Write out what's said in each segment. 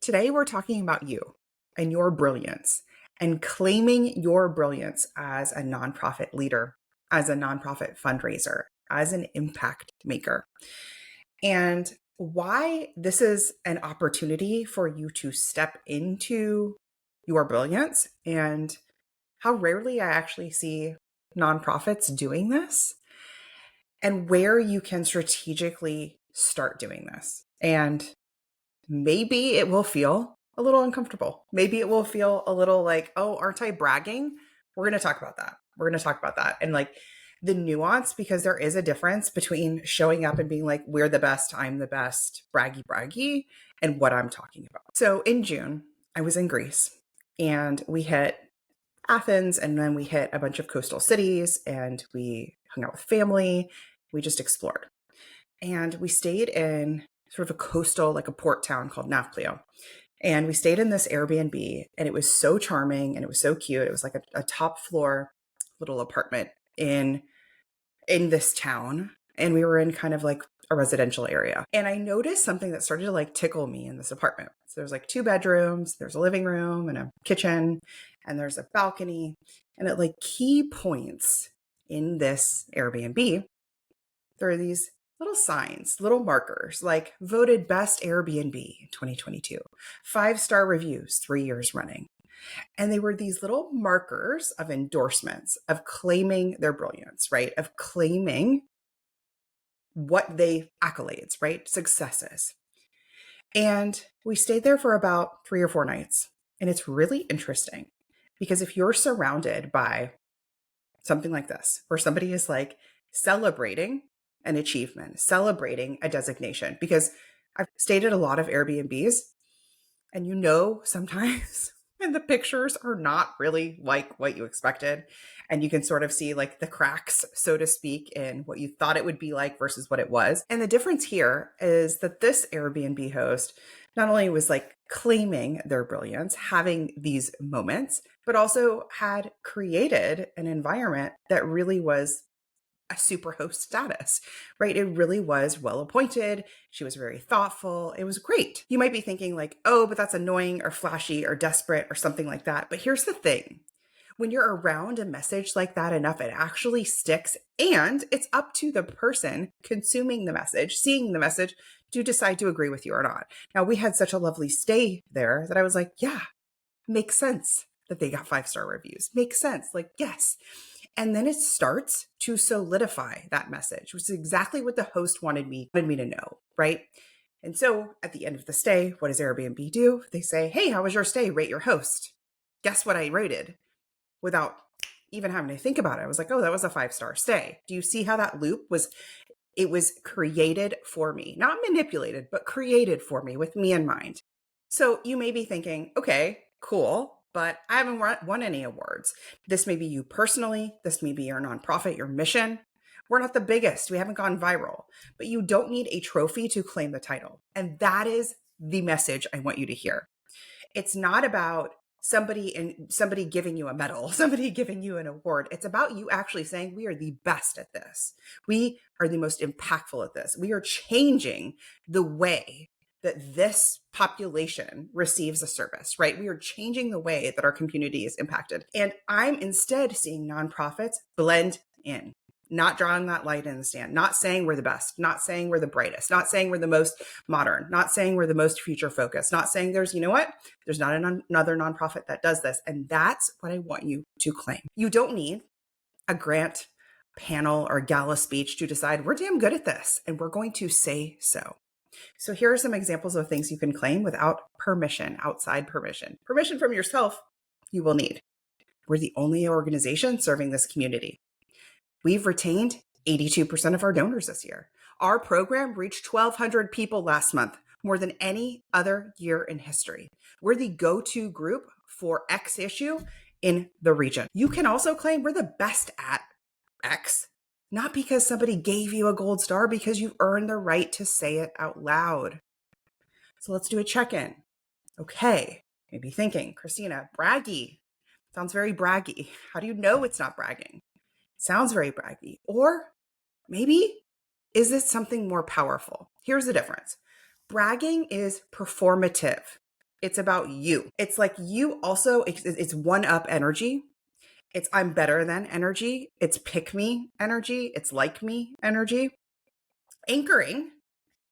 Today, we're talking about you and your brilliance and claiming your brilliance as a nonprofit leader, as a nonprofit fundraiser, as an impact maker, and why this is an opportunity for you to step into your brilliance and how rarely I actually see nonprofits doing this and where you can strategically start doing this. And maybe it will feel a little uncomfortable. Maybe it will feel a little like, oh, aren't I bragging? We're going to talk about that. We're going to talk about that. And like the nuance, because there is a difference between showing up and being like, we're the best, I'm the best, braggy, braggy, and what I'm talking about. So in June, I was in Greece and we hit Athens and then we hit a bunch of coastal cities and we hung out with family. We just explored. And we stayed in sort of a coastal, like a port town called Nafplio. And we stayed in this Airbnb and it was so charming and it was so cute. It was like a top floor little apartment in this town. And we were in kind of like a residential area. And I noticed something that started to like tickle me in this apartment. So there's like 2 bedrooms, there's a living room and a kitchen, and there's a balcony. And at like key points in this Airbnb, there are these little signs, little markers like voted best Airbnb in 2022, 5-star reviews 3 years running. And they were these little markers of endorsements, of claiming their brilliance, right? Of claiming what they accolades, right? Successes. And we stayed there for about 3 or 4 nights. And it's really interesting because if you're surrounded by something like this, where somebody is like celebrating an achievement, celebrating a designation, because I've stayed at a lot of Airbnbs and sometimes when the pictures are not really like what you expected and you can sort of see like the cracks, so to speak, in what you thought it would be like versus what it was. And the difference here is that this Airbnb host not only was like claiming their brilliance, having these moments, but also had created an environment that really was a super host status, right? It really was well appointed. She was very thoughtful. It was great. You might be thinking like, oh, but that's annoying or flashy or desperate or something like that. But here's the thing. When you're around a message like that enough, it actually sticks. And it's up to the person consuming the message, seeing the message, to decide to agree with you or not. Now, we had such a lovely stay there that I was like, yeah, makes sense that they got 5-star reviews. Makes sense. Like, yes. And then it starts to solidify that message, which is exactly what the host wanted me to know, right? And so at the end of the stay, what does Airbnb do? They say, hey, how was your stay? Rate your host. Guess what I rated without even having to think about it. I was like, oh, that was a 5-star stay. Do you see how that loop was? It was created for me, not manipulated, but created for me with me in mind. So you may be thinking, okay, cool, but I haven't won any awards. This may be you personally. This may be your nonprofit, your mission. We're not the biggest. We haven't gone viral, but you don't need a trophy to claim the title. And that is the message I want you to hear. It's not about somebody giving you a medal, somebody giving you an award. It's about you actually saying, we are the best at this. We are the most impactful at this. We are changing the way that this population receives a service, right? We are changing the way that our community is impacted. And I'm instead seeing nonprofits blend in, not drawing that light in the stand, not saying we're the best, not saying we're the brightest, not saying we're the most modern, not saying we're the most future focused, not saying there's not another nonprofit that does this. And that's what I want you to claim. You don't need a grant panel or gala speech to decide we're damn good at this and we're going to say so. So here are some examples of things you can claim without permission, outside permission. Permission from yourself, you will need. We're the only organization serving this community. We've retained 82% of our donors this year. Our program reached 1,200 people last month, more than any other year in history. We're the go-to group for X issue in the region. You can also claim we're the best at X, not because somebody gave you a gold star, because you've earned the right to say it out loud. So let's do a check-in. Okay, maybe thinking, Christina, braggy. Sounds very braggy. How do you know it's not bragging? Sounds very braggy. Or maybe, is it something more powerful? Here's the difference. Bragging is performative. It's about you. It's like you also, it's one up energy. It's I'm better than energy. It's pick me energy. It's like me energy. Anchoring,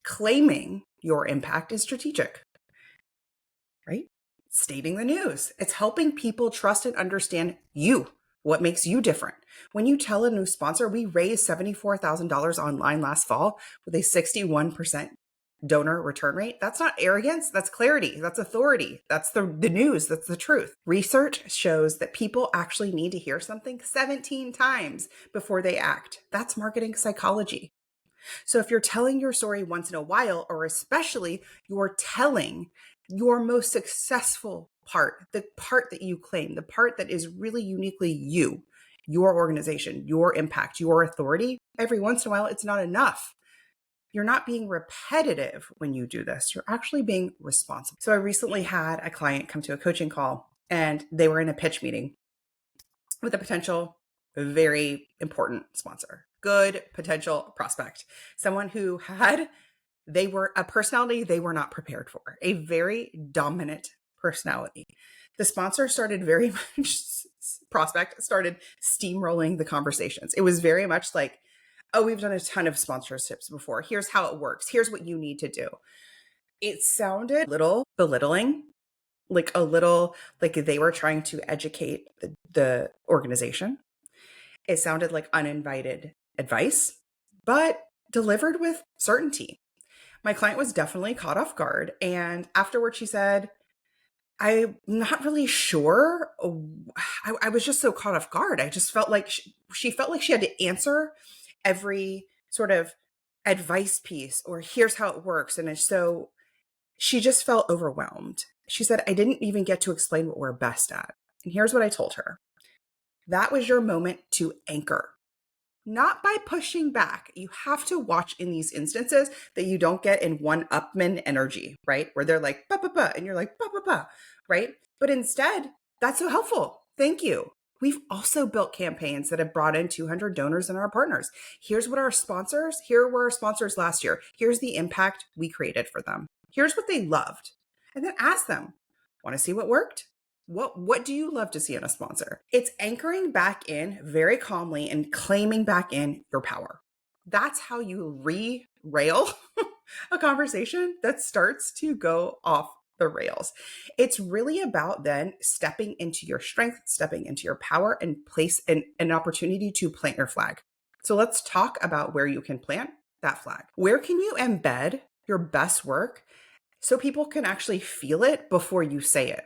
claiming your impact is strategic, right? Stating the news. It's helping people trust and understand you, what makes you different. When you tell a new sponsor, we raised $74,000 online last fall with a 61% donor return rate. That's not arrogance. That's clarity. That's authority. That's the news. That's the truth. Research shows that people actually need to hear something 17 times before they act. That's marketing psychology. So if you're telling your story once in a while, or especially you're telling your most successful part, the part that you claim, the part that is really uniquely you, your organization, your impact, your authority, every once in a while, it's not enough. You're not being repetitive when you do this. You're actually being responsible. So I recently had a client come to a coaching call and they were in a pitch meeting with a potential very important sponsor, good potential prospect, someone who they were a personality they were not prepared for, a very dominant personality. The sponsor started very much, prospect started steamrolling the conversations. It was very much like, oh, we've done a ton of sponsorships before. Here's how it works. Here's what you need to do. It sounded a little belittling, like a little like they were trying to educate the organization. It sounded like uninvited advice, but delivered with certainty. My client was definitely caught off guard. And afterward, she said, I'm not really sure. I was just so caught off guard. I just felt like she felt like she had to answer every sort of advice piece or here's how it works. And so she just felt overwhelmed. She said, I didn't even get to explain what we're best at. And here's what I told her. That was your moment to anchor, not by pushing back. You have to watch in these instances that you don't get in one upman energy, right? Where they're like, ba, ba, ba, and you're like, ba, ba, ba, right? But instead, that's so helpful. Thank you. We've also built campaigns that have brought in 200 donors and our partners. Here were our sponsors last year. Here's the impact we created for them. Here's what they loved. And then ask them, want to see what worked? What do you love to see in a sponsor? It's anchoring back in very calmly and claiming back in your power. That's how you re-rail a conversation that starts to go off the rails. It's really about then stepping into your strength, stepping into your power, and place an opportunity to plant your flag. So let's talk about where you can plant that flag. Where can you embed your best work so people can actually feel it before you say it?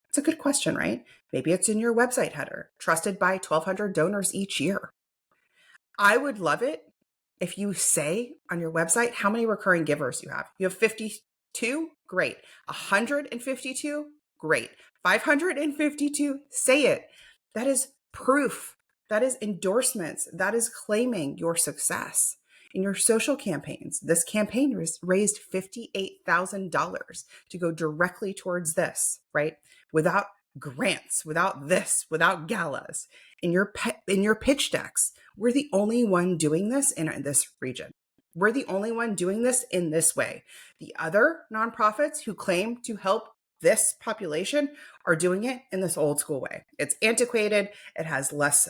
It's a good question, right? Maybe it's in your website header, trusted by 1,200 donors each year. I would love it if you say on your website how many recurring givers you have. You have 52? Great. 152? Great. 552? Say it. That is proof. That is endorsements. That is claiming your success. In your social campaigns, this campaign raised $58,000 to go directly towards this, right? Without grants, without this, without galas. In your pitch decks, we're the only one doing this in this region. We're the only one doing this in this way. The other nonprofits who claim to help this population are doing it in this old school way. It's antiquated. It has less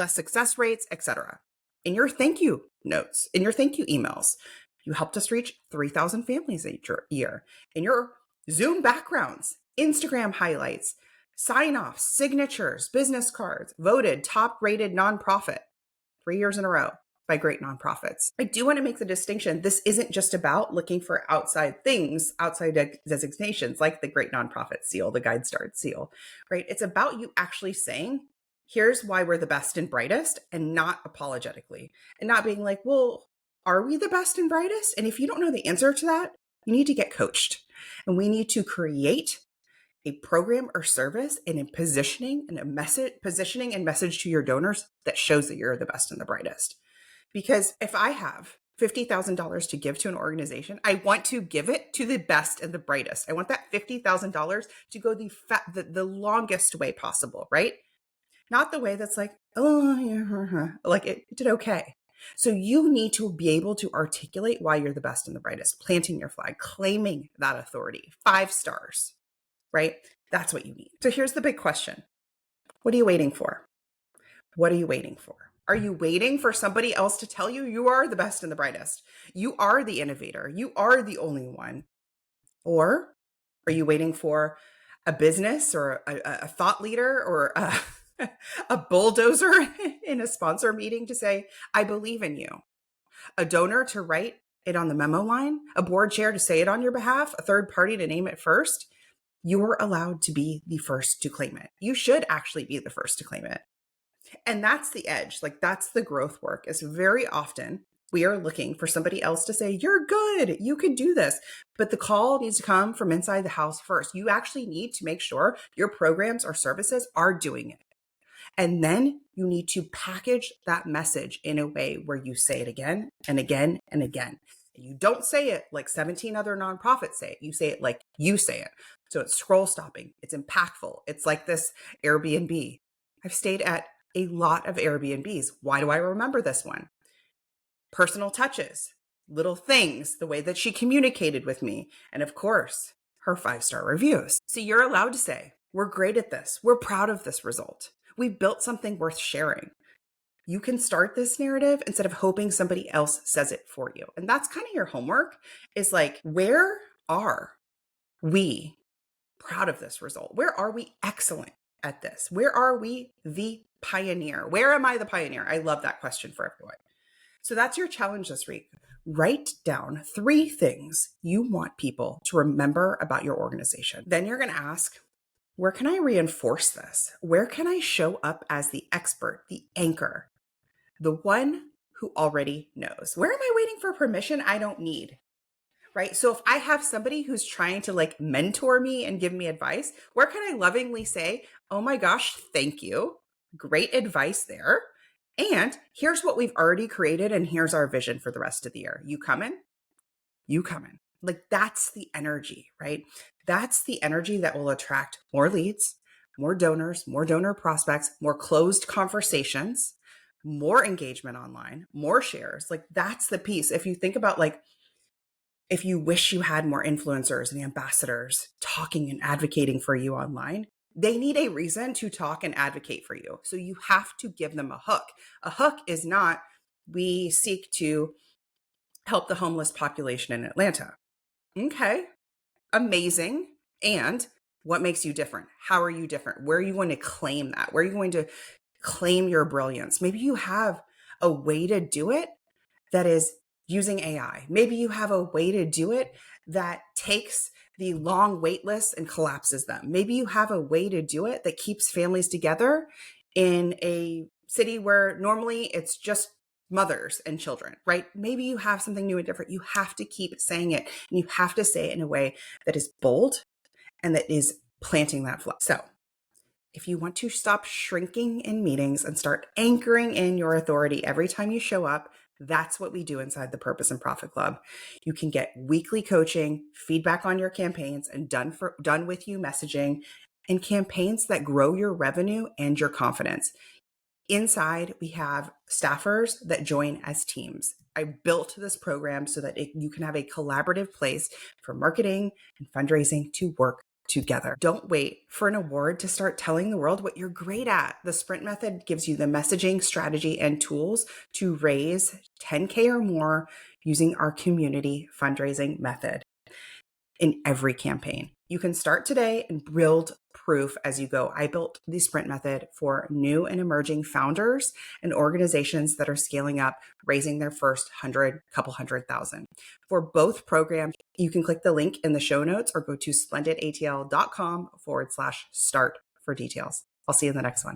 success rates, etc. In your thank you notes, in your thank you emails, you helped us reach 3,000 families each year. In your Zoom backgrounds, Instagram highlights, sign-offs, signatures, business cards, voted top rated nonprofit 3 years in a row by great nonprofits. I do want to make the distinction. This isn't just about looking for outside things, outside designations like the great nonprofit seal, the Guide Star seal, right? It's about you actually saying, here's why we're the best and brightest, and not apologetically, and not being like, well, are we the best and brightest? And if you don't know the answer to that, you need to get coached. And we need to create a program or service and a positioning and message to your donors that shows that you're the best and the brightest. Because if I have $50,000 to give to an organization, I want to give it to the best and the brightest. I want that $50,000 to go the longest way possible, right? Not the way that's like, oh, yeah, like it did okay. So you need to be able to articulate why you're the best and the brightest, planting your flag, claiming that authority, 5 stars, right? That's what you need. So here's the big question. What are you waiting for? What are you waiting for? Are you waiting for somebody else to tell you you are the best and the brightest? You are the innovator. You are the only one. Or are you waiting for a business or a thought leader or a bulldozer in a sponsor meeting to say, I believe in you? A donor to write it on the memo line, a board chair to say it on your behalf, a third party to name it first? You're allowed to be the first to claim it. You should actually be the first to claim it. And that's the edge. Like, that's the growth work, is very often we are looking for somebody else to say, you're good, you can do this. But the call needs to come from inside the house first. You actually need to make sure your programs or services are doing it. And then you need to package that message in a way where you say it again and again and again. You don't say it like 17 other nonprofits say it. You say it like you say it. So it's scroll stopping. It's impactful. It's like this Airbnb. I've stayed at a lot of Airbnbs. Why do I remember this one? Personal touches, little things, the way that she communicated with me, and of course, her 5-star reviews. So you're allowed to say, we're great at this. We're proud of this result. We built something worth sharing. You can start this narrative instead of hoping somebody else says it for you. And that's kind of your homework, is like, where are we proud of this result? Where are we excellent at this? Where are we the pioneer? Where am I the pioneer? I love that question for everyone. So that's your challenge this week. Write down 3 things you want people to remember about your organization. Then you're going to ask, where can I reinforce this? Where can I show up as the expert, the anchor, the one who already knows? Where am I waiting for permission I don't need? Right? So if I have somebody who's trying to like mentor me and give me advice, where can I lovingly say, oh my gosh, thank you. Great advice there. And here's what we've already created, and here's our vision for the rest of the year. You coming? You coming? Like, that's the energy, right? That's the energy that will attract more leads, more donors, more donor prospects, more closed conversations, more engagement online, more shares. Like, that's the piece. If you think about, like, if you wish you had more influencers and ambassadors talking and advocating for you online, they need a reason to talk and advocate for you. So you have to give them a hook. A hook is not, we seek to help the homeless population in Atlanta. Okay, amazing. And what makes you different? How are you different? Where are you going to claim that? Where are you going to claim your brilliance? Maybe you have a way to do it that is using AI. Maybe you have a way to do it that takes the long wait lists and collapses them. Maybe you have a way to do it that keeps families together in a city where normally it's just mothers and children, right? Maybe you have something new and different. You have to keep saying it, and you have to say it in a way that is bold and that is planting that flag. So if you want to stop shrinking in meetings and start anchoring in your authority every time you show up, that's what we do inside the Purpose and Profit Club. You can get weekly coaching, feedback on your campaigns, and done with you messaging, and campaigns that grow your revenue and your confidence. Inside, we have staffers that join as teams. I built this program so that you can have a collaborative place for marketing and fundraising to work together. Don't wait for an award to start telling the world what you're great at. The Sprint method gives you the messaging, strategy, and tools to raise 10K or more using our community fundraising method in every campaign. You can start today and build proof as you go. I built the Sprint method for new and emerging founders and organizations that are scaling up, raising their first couple hundred thousand. For both programs, you can click the link in the show notes or go to splendidatl.com/start for details. I'll see you in the next one.